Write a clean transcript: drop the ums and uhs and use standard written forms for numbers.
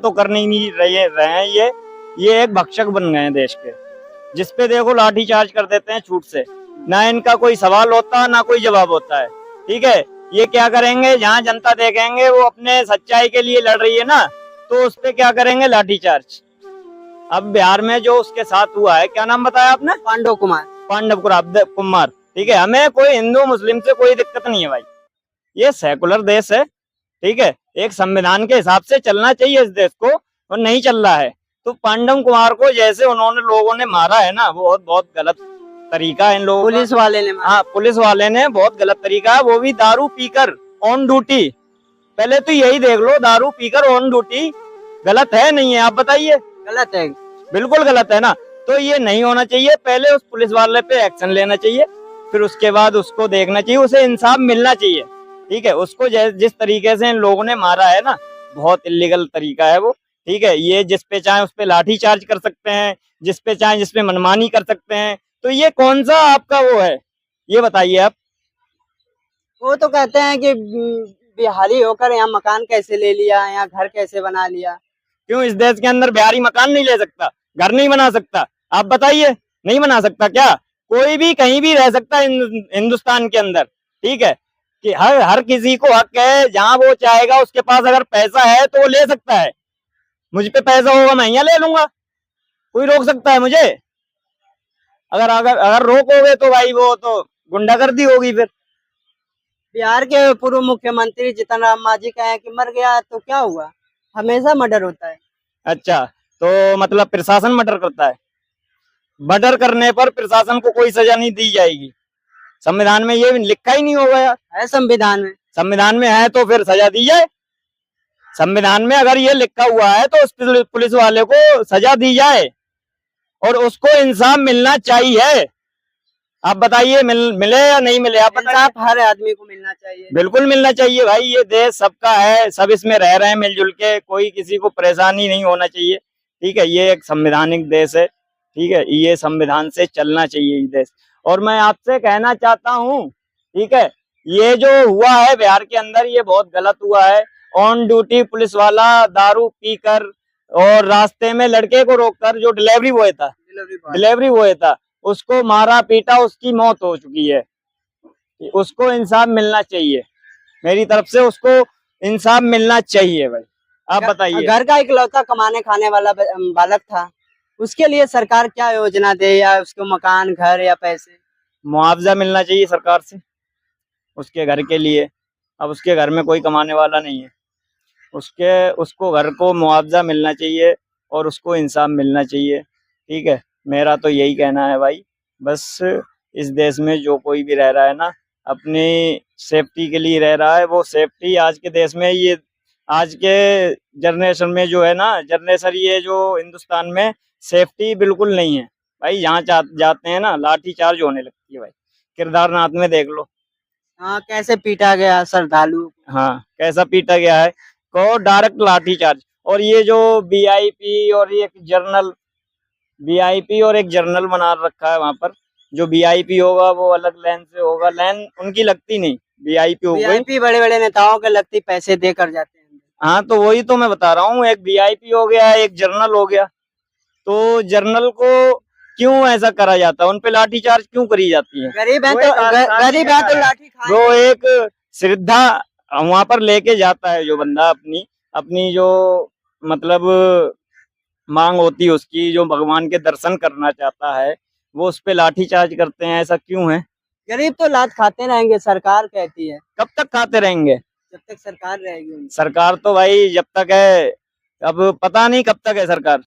तो कर नहीं रहे हैं ये एक भक्षक बन गए हैं देश के, जिसपे देखो लाठी चार्ज कर देते हैं छूट से, ना इनका कोई सवाल होता ना कोई जवाब होता है। ठीक है, ये क्या करेंगे, जहाँ जनता देखेंगे वो अपने सच्चाई के लिए लड़ रही है ना, तो उस पे क्या करेंगे, लाठी चार्ज। अब बिहार में जो उसके साथ हुआ है, क्या नाम बताया आपने? पांडव कुमार। ठीक है, हमें कोई हिंदू मुस्लिम से कोई दिक्कत नहीं है भाई, ये सेकुलर देश है। ठीक है, एक संविधान के हिसाब से चलना चाहिए इस देश को, और नहीं चल रहा है। तो पांडव कुमार को जैसे उन्होंने लोगों ने मारा है ना, वो बहुत गलत तरीका है इन लोगों पुलिस वाले ने मारा। हाँ, पुलिस वाले ने बहुत गलत तरीका है, वो भी दारू पीकर ऑन ड्यूटी। पहले तो यही देख लो, दारू पीकर ऑन ड्यूटी गलत है नहीं है, आप बताइए? गलत है, बिल्कुल गलत है ना। तो ये नहीं होना चाहिए, पहले उस पुलिस वाले पे एक्शन लेना चाहिए, फिर उसके बाद उसको देखना चाहिए, उसे इंसाफ मिलना चाहिए। ठीक है, उसको जिस तरीके से इन लोगों ने मारा है ना, बहुत इलीगल तरीका है वो। ठीक है, ये जिस पे चाहे उस पे लाठी चार्ज कर सकते हैं, जिस पे चाहे जिस पे मनमानी कर सकते हैं, तो ये कौन सा आपका वो है, ये बताइए आप? वो तो कहते हैं कि बिहारी होकर यहाँ मकान कैसे ले लिया, यहाँ घर कैसे बना लिया। क्यों इस देश के अंदर बिहारी मकान नहीं ले सकता, घर नहीं बना सकता? आप बताइए, नहीं बना सकता क्या? कोई भी कहीं भी रह सकता है हिंदुस्तान के अंदर। ठीक है, कि हर किसी को हक है, जहां वो चाहेगा, उसके पास अगर पैसा है तो वो ले सकता है। मुझ पे पैसा होगा, मैं यहाँ ले लूंगा, कोई रोक सकता है मुझे? अगर अगर अगर रोकोगे तो भाई वो तो गुंडागर्दी होगी फिर। बिहार के पूर्व मुख्यमंत्री जीतन राम मांझी कहे कि मर गया तो क्या हुआ, हमेशा मर्डर होता है। अच्छा, तो मतलब प्रशासन मर्डर करता है? मर्डर करने पर प्रशासन को कोई सजा नहीं दी जाएगी? संविधान में ये लिखा ही नहीं होगा यार। है संविधान में? संविधान में है तो फिर सजा दी जाए। संविधान में अगर ये लिखा हुआ है तो उस पुलिस वाले को सजा दी जाए, और उसको इंसाफ मिलना चाहिए। आप बताइए, मिले या नहीं मिले? आप बताइए। इंसाफ हर आदमी को मिलना चाहिए। बिल्कुल मिलना चाहिए भाई, ये देश सबका है, सब इसमें रह रहे हैं मिलजुल के, कोई किसी को परेशानी नहीं होना चाहिए। ठीक है, ये एक संवैधानिक देश है। ठीक है, ये संविधान से चलना चाहिए ये देश। और मैं आपसे कहना चाहता हूँ, ठीक है, ये जो हुआ है बिहार के अंदर, ये बहुत गलत हुआ है। ऑन ड्यूटी पुलिस वाला दारू पीकर और रास्ते में लड़के को रोककर, जो डिलीवरी बॉय था, उसको मारा पीटा, उसकी मौत हो चुकी है। उसको इंसाफ मिलना चाहिए, मेरी तरफ से उसको इंसाफ मिलना चाहिए भाई। आप बताइए। घर का इकलौता कमाने खाने वाला बालक था, उसके लिए सरकार क्या योजना दे, या उसको मकान, घर या पैसे? मुआवजा मिलना चाहिए सरकार से उसके घर के लिए। अब उसके घर में कोई कमाने वाला नहीं है, उसको घर को मुआवजा मिलना चाहिए और उसको इंसाफ मिलना चाहिए। ठीक है, मेरा तो यही कहना है भाई। बस इस देश में जो कोई भी रह रहा है ना, अपनी सेफ्टी के लिए रह रहा है। वो सेफ्टी आज के देश में, ये आज के जनरेशन में जो है ना, जनरेशन ये जो हिंदुस्तान में सेफ्टी बिल्कुल नहीं है भाई। यहाँ जाते हैं ना, लाठी चार्ज होने लगती है भाई। केदारनाथ में देख लो। हाँ, कैसे पीटा गया श्रद्धालु। हाँ, कैसा पीटा गया है, को डायरेक्ट लाठी चार्ज। और ये जो वीआईपी और एक जर्नल बना रखा है वहां पर, जो वीआईपी होगा वो अलग लाइन से होगा, लाइन उनकी लगती नहीं, वीआईपी हो गई। वीआईपी बड़े बड़े नेताओं के लगती, पैसे दे कर जाते हैं। हाँ, तो वही तो मैं बता रहा हूँ, एक वीआईपी हो गया, एक जर्नल हो गया। तो जर्नल को क्यों ऐसा करा जाता है, उन पे लाठी चार्ज क्यों करी जाती है? गरीब है तो लाठी खाए। वो एक श्रद्धा वहां पर लेके जाता है जो बंदा, अपनी जो मतलब मांग होती है उसकी, जो भगवान के दर्शन करना चाहता है, वो उस पे लाठी चार्ज करते हैं। ऐसा क्यों है? गरीब तो लात खाते रहेंगे, सरकार कहती है। कब तक खाते रहेंगे? जब तक सरकार रहेगी। सरकार तो भाई जब तक है, अब पता नहीं कब तक है सरकार।